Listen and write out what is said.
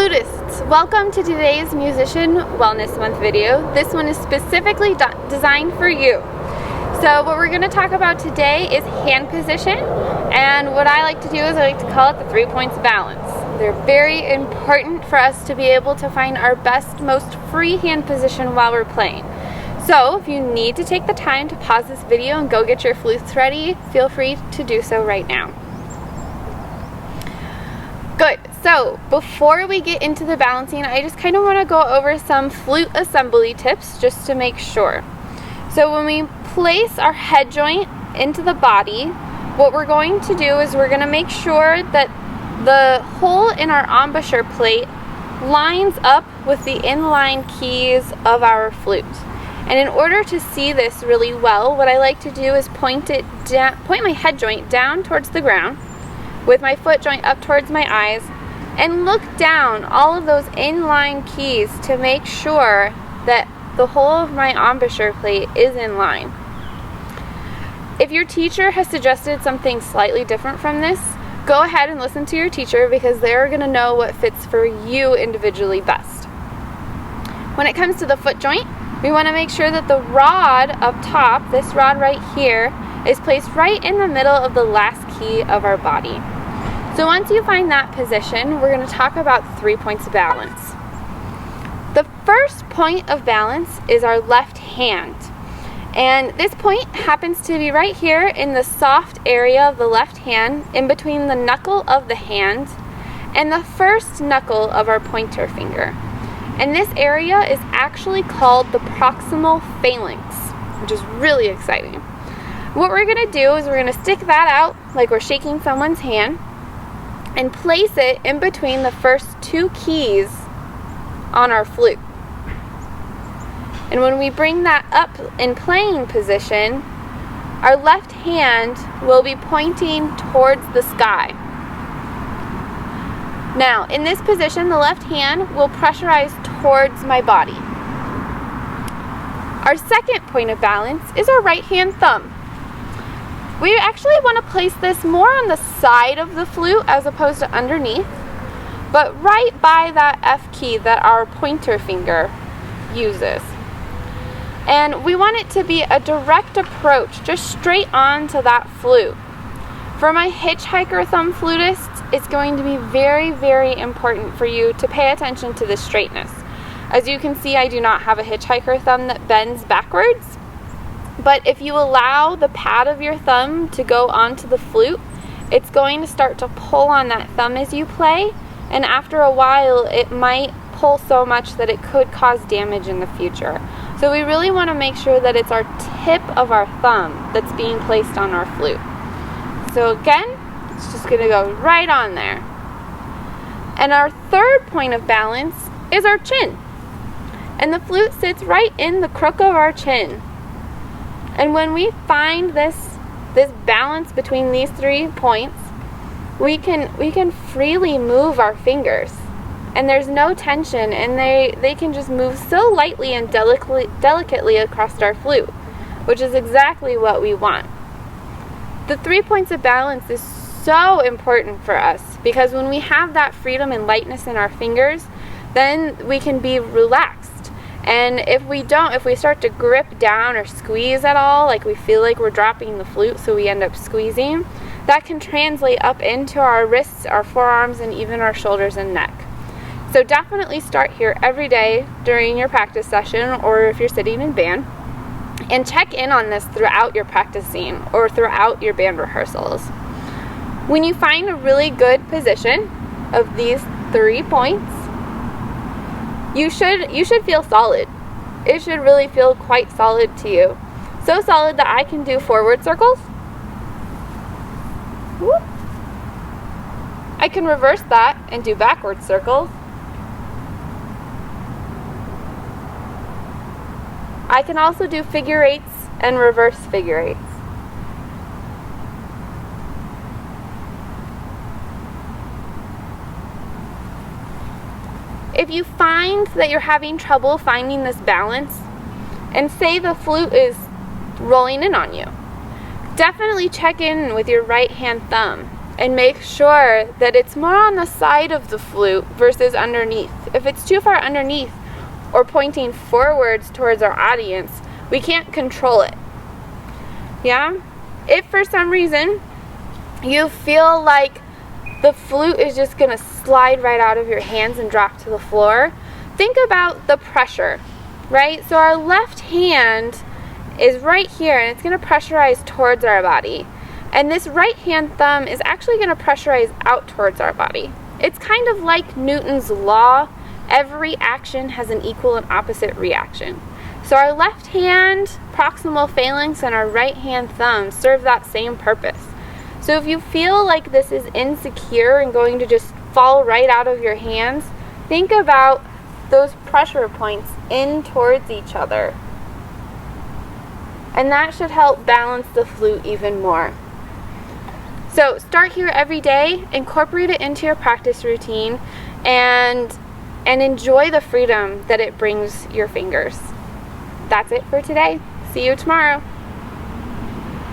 Flutists, welcome to today's Musician Wellness Month video. This one is specifically designed for you. So what we're going to talk about today is hand position, and what I like to do is I like to call it the 3 points of balance. They're very important for us to be able to find our best, most free hand position while we're playing. So if you need to take the time to pause this video and go get your flutes ready, feel free to do so right now. Good. So before we get into the balancing, I just kind of want to go over some flute assembly tips just to make sure. So when we place our head joint into the body, what we're going to do is we're going to make sure that the hole in our embouchure plate lines up with the inline keys of our flute. And in order to see this really well, what I like to do is point my head joint down towards the ground, with my foot joint up towards my eyes, and look down all of those inline keys to make sure that the whole of my embouchure plate is in line. If your teacher has suggested something slightly different from this, go ahead and listen to your teacher, because they're going to know what fits for you individually best. When it comes to the foot joint, we want to make sure that the rod up top, this rod right here, is placed right in the middle of the last key of our body. So once you find that position, we're going to talk about 3 points of balance. The first point of balance is our left hand. And this point happens to be right here in the soft area of the left hand, in between the knuckle of the hand and the first knuckle of our pointer finger. And this area is actually called the proximal phalanx, which is really exciting. What we're going to do is we're going to stick that out like we're shaking someone's hand and place it in between the first two keys on our flute. And when we bring that up in playing position, our left hand will be pointing towards the sky. Now, in this position, the left hand will pressurize towards my body. Our second point of balance is our right hand thumb. We actually want to place this more on the side of the flute as opposed to underneath, but right by that F key that our pointer finger uses. And we want it to be a direct approach, just straight on to that flute. For my hitchhiker thumb flutists, it's going to be very, very important for you to pay attention to the straightness. As you can see, I do not have a hitchhiker thumb that bends backwards. But if you allow the pad of your thumb to go onto the flute, it's going to start to pull on that thumb as you play, and after a while it might pull so much that it could cause damage in the future. So we really want to make sure that it's our tip of our thumb that's being placed on our flute. So again, it's just going to go right on there. And our third point of balance is our chin. And the flute sits right in the crook of our chin. And when we find this balance between these 3 points, we can freely move our fingers. And there's no tension, and they can just move so lightly and delicately across our flute, which is exactly what we want. The 3 points of balance is so important for us, because when we have that freedom and lightness in our fingers, then we can be relaxed. And if we start to grip down or squeeze at all, like we feel like we're dropping the flute, so we end up squeezing, that can translate up into our wrists, our forearms, and even our shoulders and neck. So definitely start here every day during your practice session, or if you're sitting in band, and check in on this throughout your practicing or throughout your band rehearsals. When you find a really good position of these 3 points, you should feel solid. It should really feel quite solid to you. So solid that I can do forward circles. Whoop. I can reverse that and do backward circles. I can also do figure eights and reverse figure eights. If you find that you're having trouble finding this balance, and say the flute is rolling in on you, definitely check in with your right hand thumb and make sure that it's more on the side of the flute versus underneath. If it's too far underneath or pointing forwards towards our audience, we can't control it. Yeah? If for some reason you feel like the flute is just going to slide right out of your hands and drop to the floor, think about the pressure, right? So our left hand is right here, and it's going to pressurize towards our body. And this right hand thumb is actually going to pressurize out towards our body. It's kind of like Newton's law. Every action has an equal and opposite reaction. So our left hand proximal phalanx and our right hand thumb serve that same purpose. So if you feel like this is insecure and going to just fall right out of your hands, think about those pressure points in towards each other. And that should help balance the flute even more. So start here every day, incorporate it into your practice routine, and enjoy the freedom that it brings your fingers. That's it for today. See you tomorrow.